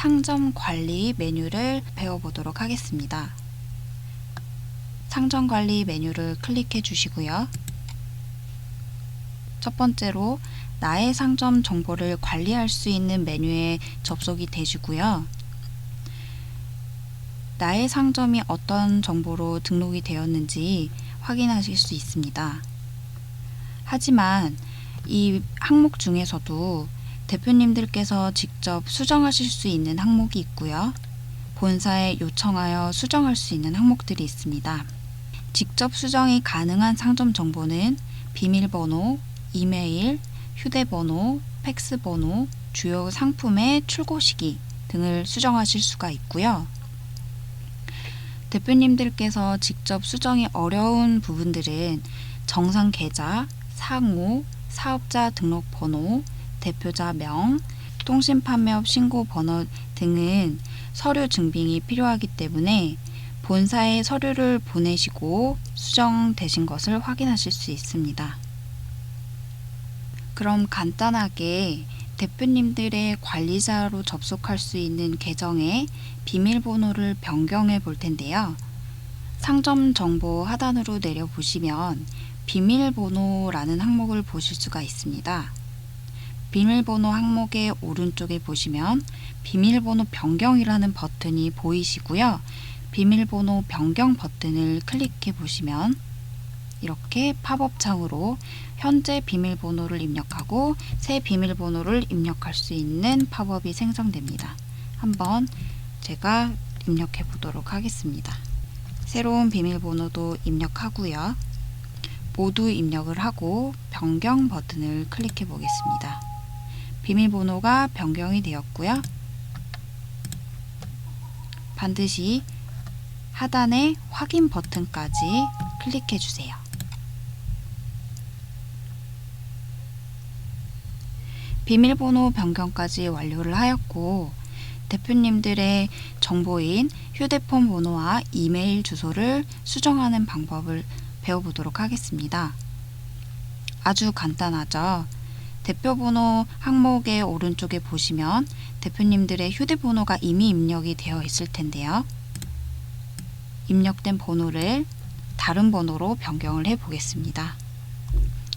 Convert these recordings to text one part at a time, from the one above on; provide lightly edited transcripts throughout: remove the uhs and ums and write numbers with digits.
상점 관리 메뉴를 배워보도록 하겠습니다. 상점 관리 메뉴를 클릭해 주시고요. 첫 번째로 나의 상점 정보를 관리할 수 있는 메뉴에 접속이 되시고요. 나의 상점이 어떤 정보로 등록이 되었는지 확인하실 수 있습니다. 하지만 이 항목 중에서도 대표님들께서 직접 수정하실 수 있는 항목이 있고요. 본사에 요청하여 수정할 수 있는 항목들이 있습니다. 직접 수정이 가능한 상점 정보는 비밀번호, 이메일, 휴대번호, 팩스번호, 주요 상품의 출고 시기 등을 수정하실 수가 있고요. 대표님들께서 직접 수정이 어려운 부분들은 정상 계좌, 상호, 사업자 등록번호, 대표자명, 통신판매업 신고번호 등은 서류 증빙이 필요하기 때문에 본사에 서류를 보내시고 수정되신 것을 확인하실 수 있습니다. 그럼 간단하게 대표님들의 관리자로 접속할 수 있는 계정의 비밀번호를 변경해 볼 텐데요. 상점 정보 하단으로 내려보시면 비밀번호라는 항목을 보실 수가 있습니다. 비밀번호 항목의 오른쪽에 보시면 비밀번호 변경이라는 버튼이 보이시고요. 비밀번호 변경 버튼을 클릭해 보시면 이렇게 팝업 창으로 현재 비밀번호를 입력하고 새 비밀번호를 입력할 수 있는 팝업이 생성됩니다. 한번 제가 입력해 보도록 하겠습니다. 새로운 비밀번호도 입력하고요. 모두 입력을 하고 변경 버튼을 클릭해 보겠습니다. 비밀번호가 변경이 되었고요. 반드시 하단의 확인 버튼까지 클릭해 주세요. 비밀번호 변경까지 완료를 하였고 대표님들의 정보인 휴대폰 번호와 이메일 주소를 수정하는 방법을 배워보도록 하겠습니다. 아주 간단하죠. 대표번호 항목의 오른쪽에 보시면 대표님들의 휴대번호가 이미 입력이 되어 있을 텐데요. 입력된 번호를 다른 번호로 변경을 해 보겠습니다.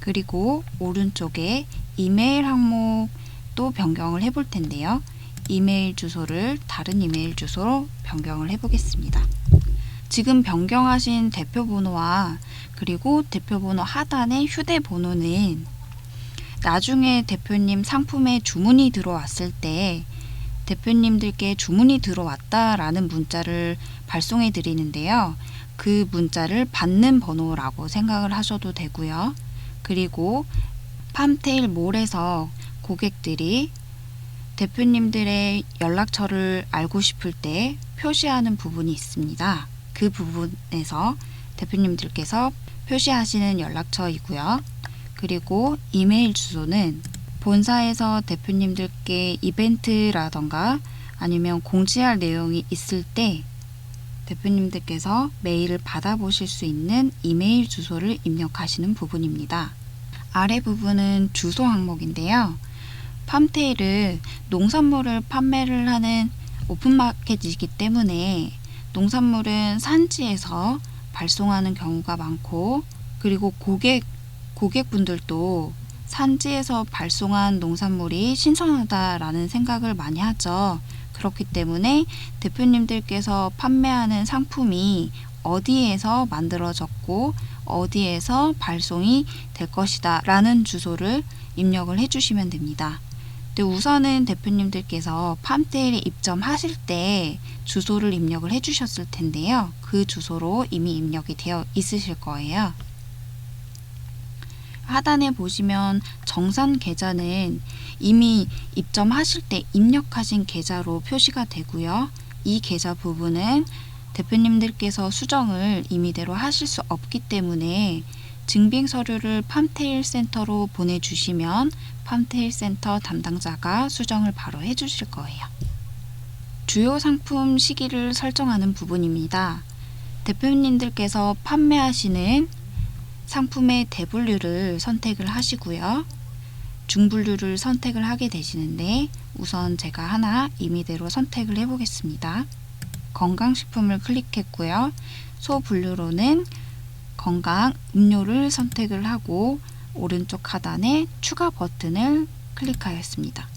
그리고 오른쪽에 이메일 항목도 변경을 해 볼 텐데요. 이메일 주소를 다른 이메일 주소로 변경을 해 보겠습니다. 지금 변경하신 대표번호와 그리고 대표번호 하단의 휴대번호는 나중에 대표님 상품에 주문이 들어왔을 때 대표님들께 주문이 들어왔다라는 문자를 발송해 드리는데요. 그 문자를 받는 번호라고 생각을 하셔도 되고요. 그리고 팜테일몰에서 고객들이 대표님들의 연락처를 알고 싶을 때 표시하는 부분이 있습니다. 그 부분에서 대표님들께서 표시하시는 연락처이고요. 그리고 이메일 주소는 본사에서 대표님들께 이벤트라던가 아니면 공지할 내용이 있을 때 대표님들께서 메일을 받아보실 수 있는 이메일 주소를 입력하시는 부분입니다. 아래 부분은 주소 항목인데요. 팜테일은 농산물을 판매를 하는 오픈마켓이기 때문에 농산물은 산지에서 발송하는 경우가 많고 그리고 고객분들도 산지에서 발송한 농산물이 신선하다라는 생각을 많이 하죠. 그렇기 때문에 대표님들께서 판매하는 상품이 어디에서 만들어졌고 어디에서 발송이 될 것이다 라는 주소를 입력을 해주시면 됩니다. 우선은 대표님들께서 팜테일에 입점하실 때 주소를 입력을 해주셨을 텐데요. 그 주소로 이미 입력이 되어 있으실 거예요. 하단에 보시면 정산 계좌는 이미 입점하실 때 입력하신 계좌로 표시가 되고요. 이 계좌 부분은 대표님들께서 수정을 임의대로 하실 수 없기 때문에 증빙 서류를 팜테일 센터로 보내주시면 팜테일 센터 담당자가 수정을 바로 해주실 거예요. 주요 상품 시기를 설정하는 부분입니다. 대표님들께서 판매하시는 상품의 대분류를 선택을 하시고요. 중분류를 선택을 하게 되시는데 우선 제가 하나 임의대로 선택을 해 보겠습니다. 건강식품을 클릭했고요. 소분류로는 건강 음료를 선택을 하고 오른쪽 하단에 추가 버튼을 클릭하였습니다.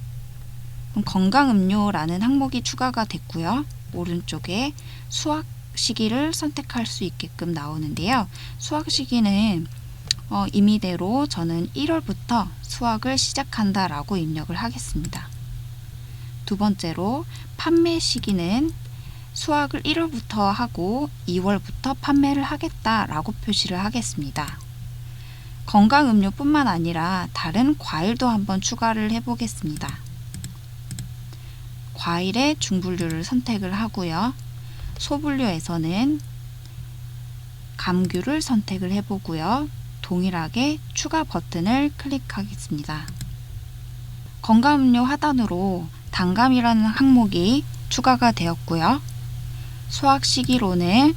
그럼 건강 음료라는 항목이 추가가 됐고요. 오른쪽에 수확 시기를 선택할 수 있게끔 나오는데요. 수확 시기는 임의대로 저는 1월부터 수확을 시작한다 라고 입력을 하겠습니다. 두 번째로 판매 시기는 수확을 1월부터 하고 2월부터 판매를 하겠다 라고 표시를 하겠습니다. 건강음료뿐만 아니라 다른 과일도 한번 추가를 해 보겠습니다. 과일의 중분류를 선택을 하고요. 소분류에서는 감귤을 선택을 해 보고요. 동일하게 추가 버튼을 클릭하겠습니다. 건강음료 하단으로 단감이라는 항목이 추가가 되었고요. 수확 시기로는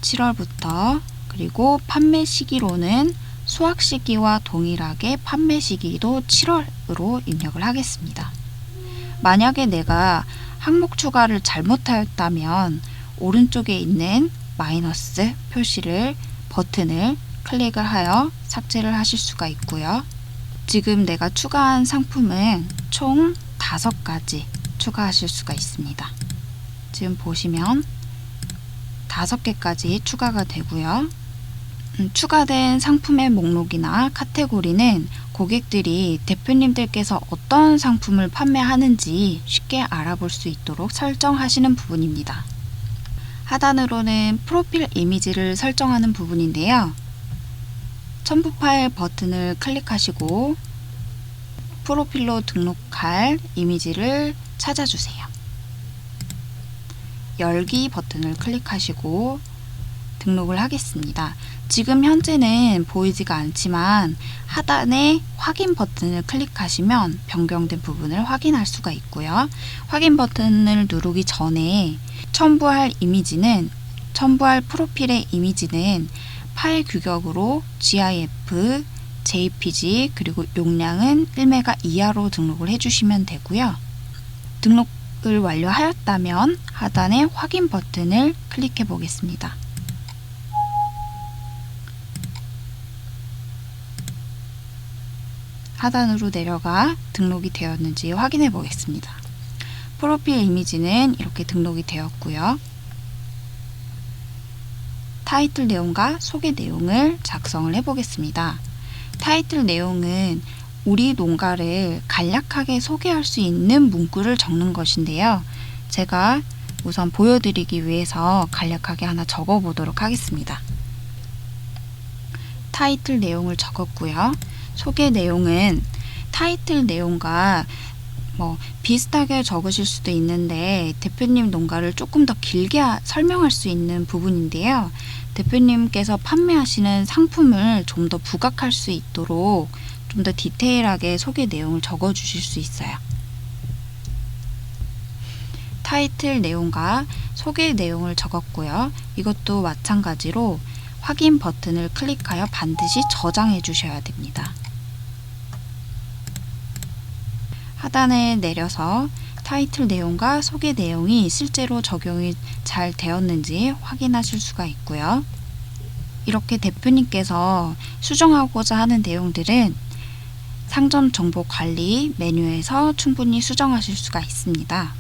7월부터 그리고 판매 시기로는 수확 시기와 동일하게 판매 시기도 7월으로 입력을 하겠습니다. 만약에 내가 항목 추가를 잘못하였다면 오른쪽에 있는 마이너스 표시를 버튼을 클릭을 하여 삭제를 하실 수가 있고요. 지금 내가 추가한 상품은 총 5가지 추가하실 수가 있습니다. 지금 보시면 5개까지 추가가 되고요. 추가된 상품의 목록이나 카테고리는 고객들이 대표님들께서 어떤 상품을 판매하는지 쉽게 알아볼 수 있도록 설정하시는 부분입니다. 하단으로는 프로필 이미지를 설정하는 부분인데요. 첨부 파일 버튼을 클릭하시고 프로필로 등록할 이미지를 찾아주세요. 열기 버튼을 클릭하시고 등록을 하겠습니다. 지금 현재는 보이지가 않지만 하단에 확인 버튼을 클릭하시면 변경된 부분을 확인할 수가 있고요. 확인 버튼을 누르기 전에 첨부할 프로필의 이미지는 파일 규격으로 GIF, JPG 그리고 용량은 1메가 이하로 등록을 해주시면 되고요. 등록을 완료하였다면 하단에 확인 버튼을 클릭해 보겠습니다. 하단으로 내려가 등록이 되었는지 확인해 보겠습니다. 프로필 이미지는 이렇게 등록이 되었고요. 타이틀 내용과 소개 내용을 작성을 해 보겠습니다. 타이틀 내용은 우리 농가를 간략하게 소개할 수 있는 문구를 적는 것인데요. 제가 우선 보여드리기 위해서 간략하게 하나 적어 보도록 하겠습니다. 타이틀 내용을 적었고요. 소개 내용은 타이틀 내용과 비슷하게 적으실 수도 있는데 대표님 농가를 조금 더 길게 설명할 수 있는 부분인데요. 대표님께서 판매하시는 상품을 좀 더 부각할 수 있도록 좀 더 디테일하게 소개 내용을 적어 주실 수 있어요. 타이틀 내용과 소개 내용을 적었고요. 이것도 마찬가지로 확인 버튼을 클릭하여 반드시 저장해 주셔야 됩니다. 하단에 내려서 타이틀 내용과 소개 내용이 실제로 적용이 잘 되었는지 확인하실 수가 있고요. 이렇게 대표님께서 수정하고자 하는 내용들은 상점 정보 관리 메뉴에서 충분히 수정하실 수가 있습니다.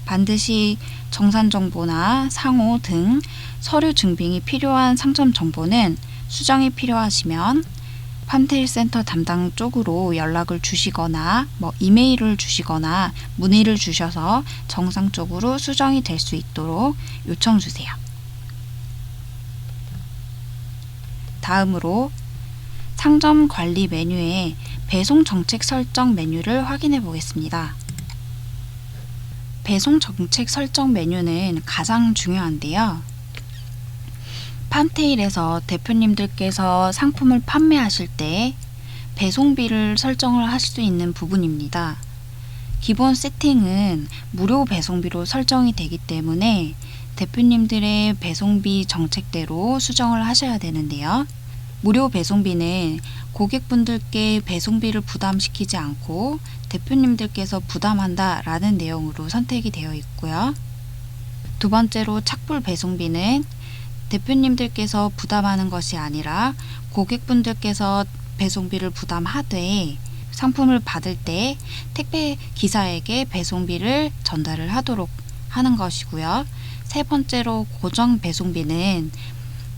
반드시 정산 정보나 상호 등 서류 증빙이 필요한 상점 정보는 수정이 필요하시면 판테일 센터 담당 쪽으로 연락을 주시거나 이메일을 주시거나 문의를 주셔서 정상적으로 수정이 될 수 있도록 요청 주세요. 다음으로 상점 관리 메뉴의 배송 정책 설정 메뉴를 확인해 보겠습니다. 배송 정책 설정 메뉴는 가장 중요한데요. 판테일에서 대표님들께서 상품을 판매하실 때 배송비를 설정을 하실 수 있는 부분입니다. 기본 세팅은 무료 배송비로 설정이 되기 때문에 대표님들의 배송비 정책대로 수정을 하셔야 되는데요. 무료 배송비는 고객분들께 배송비를 부담시키지 않고 대표님들께서 부담한다 라는 내용으로 선택이 되어 있고요. 두 번째로 착불 배송비는 대표님들께서 부담하는 것이 아니라 고객분들께서 배송비를 부담하되 상품을 받을 때 택배 기사에게 배송비를 전달을 하도록 하는 것이고요. 세 번째로 고정 배송비는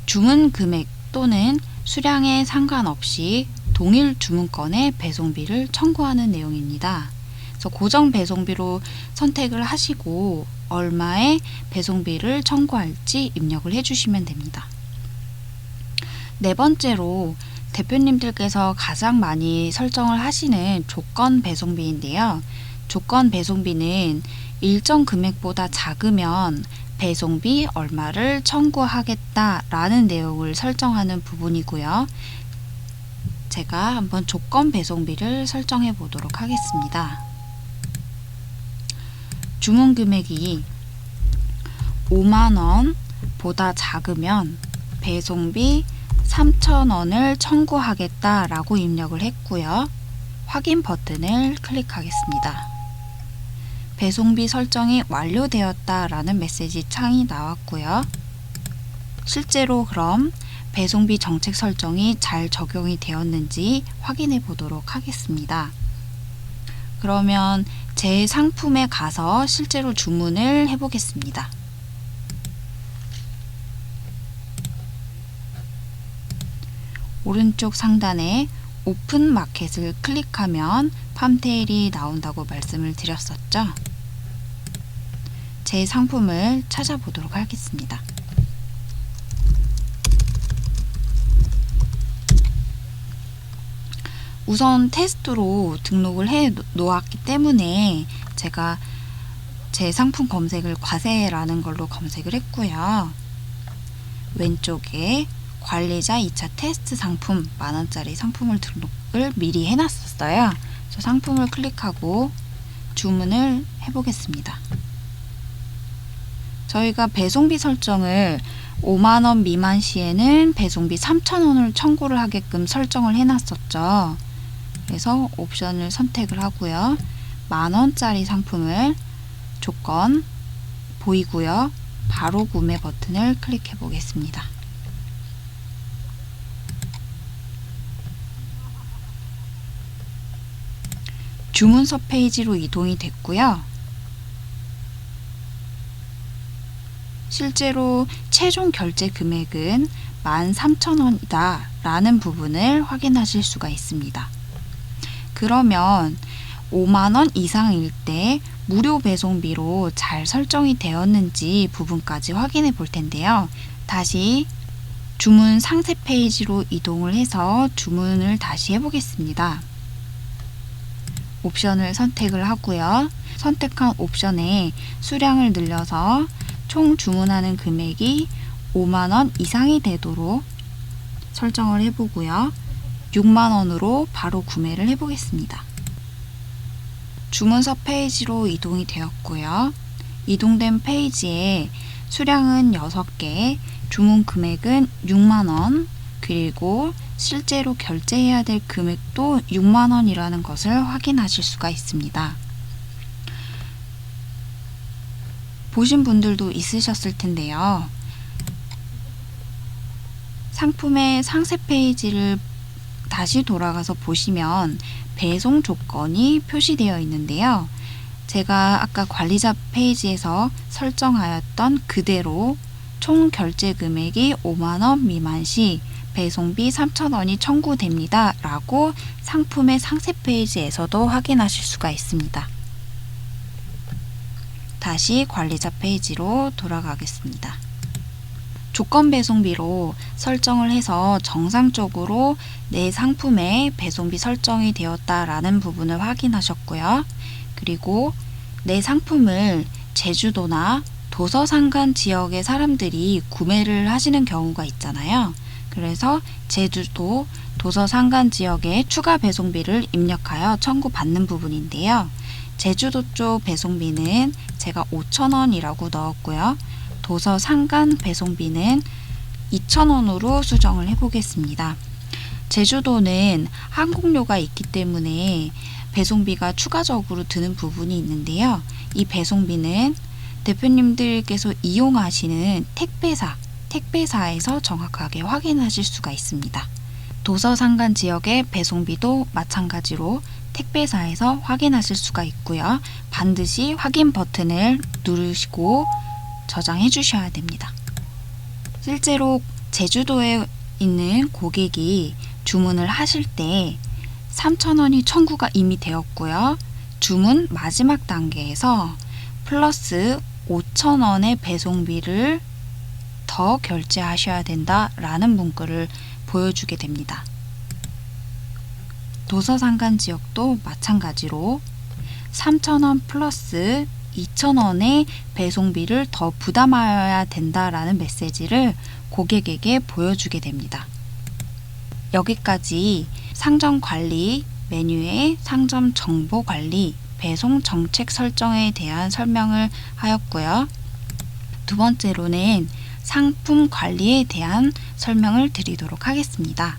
주문 금액 또는 수량에 상관없이 동일 주문건에 배송비를 청구하는 내용입니다. 그래서 고정 배송비로 선택을 하시고 얼마의 배송비를 청구할지 입력을 해주시면 됩니다. 네 번째로 대표님들께서 가장 많이 설정을 하시는 조건 배송비인데요. 조건 배송비는 일정 금액보다 작으면 배송비 얼마를 청구하겠다라는 내용을 설정하는 부분이고요. 제가 한번 조건 배송비를 설정해 보도록 하겠습니다. 주문 금액이 5만원보다 작으면 배송비 3,000원을 청구하겠다라고 입력을 했고요. 확인 버튼을 클릭하겠습니다. 배송비 설정이 완료되었다라는 메시지 창이 나왔고요. 실제로 그럼 배송비 정책 설정이 잘 적용이 되었는지 확인해 보도록 하겠습니다. 그러면 제 상품에 가서 실제로 주문을 해 보겠습니다. 오른쪽 상단에 오픈 마켓을 클릭하면 팜테일이 나온다고 말씀을 드렸었죠. 제 상품을 찾아보도록 하겠습니다. 우선 테스트로 등록을 해 놓았기 때문에 제가 제 상품 검색을 과세라는 걸로 검색을 했고요. 왼쪽에 관리자 2차 테스트 상품 만원짜리 상품을 등록을 미리 해놨었어요. 그래서 상품을 클릭하고 주문을 해보겠습니다. 저희가 배송비 설정을 5만원 미만 시에는 배송비 3,000원을 청구를 하게끔 설정을 해놨었죠. 그래서 옵션을 선택을 하고요. 만원짜리 상품을 조건 보이고요. 바로 구매 버튼을 클릭해 보겠습니다. 주문서 페이지로 이동이 됐고요. 실제로 최종 결제 금액은 13,000원이다 라는 부분을 확인하실 수가 있습니다. 그러면 5만원 이상일 때 무료 배송비로 잘 설정이 되었는지 부분까지 확인해 볼 텐데요. 다시 주문 상세 페이지로 이동을 해서 주문을 다시 해보겠습니다. 옵션을 선택을 하고요. 선택한 옵션에 수량을 늘려서 총 주문하는 금액이 5만원 이상이 되도록 설정을 해보고요. 6만원으로 바로 구매를 해보겠습니다. 주문서 페이지로 이동이 되었고요. 이동된 페이지에 수량은 6개, 주문 금액은 6만원, 그리고 실제로 결제해야 될 금액도 6만원이라는 것을 확인하실 수가 있습니다. 보신 분들도 있으셨을 텐데요. 상품의 상세 페이지를 다시 돌아가서 보시면 배송 조건이 표시되어 있는데요. 제가 아까 관리자 페이지에서 설정하였던 그대로 총 결제 금액이 5만원 미만 시 배송비 3,000원이 청구됩니다 라고 상품의 상세 페이지에서도 확인하실 수가 있습니다. 다시 관리자 페이지로 돌아가겠습니다. 조건 배송비로 설정을 해서 정상적으로 내 상품에 배송비 설정이 되었다라는 부분을 확인하셨고요. 그리고 내 상품을 제주도나 도서상간 지역의 사람들이 구매를 하시는 경우가 있잖아요. 그래서 제주도, 도서상간 지역에 추가 배송비를 입력하여 청구받는 부분인데요. 제주도 쪽 배송비는 제가 5,000원이라고 넣었고요. 도서 상간 배송비는 2,000원으로 수정을 해보겠습니다. 제주도는 항공료가 있기 때문에 배송비가 추가적으로 드는 부분이 있는데요. 이 배송비는 대표님들께서 이용하시는 택배사에서 정확하게 확인하실 수가 있습니다. 도서상간 지역의 배송비도 마찬가지로 택배사에서 확인하실 수가 있고요. 반드시 확인 버튼을 누르시고 저장해 주셔야 됩니다. 실제로 제주도에 있는 고객이 주문을 하실 때 3,000원이 청구가 이미 되었고요. 주문 마지막 단계에서 플러스 5,000원의 배송비를 더 결제하셔야 된다라는 문구를 보여주게 됩니다. 도서상간 지역도 마찬가지로 3,000원 플러스 2,000원의 배송비를 더 부담하여야 된다라는 메시지를 고객에게 보여주게 됩니다. 여기까지 상점 관리, 메뉴의 상점 정보 관리, 배송 정책 설정에 대한 설명을 하였고요. 두 번째로는 상품 관리에 대한 설명을 드리도록 하겠습니다.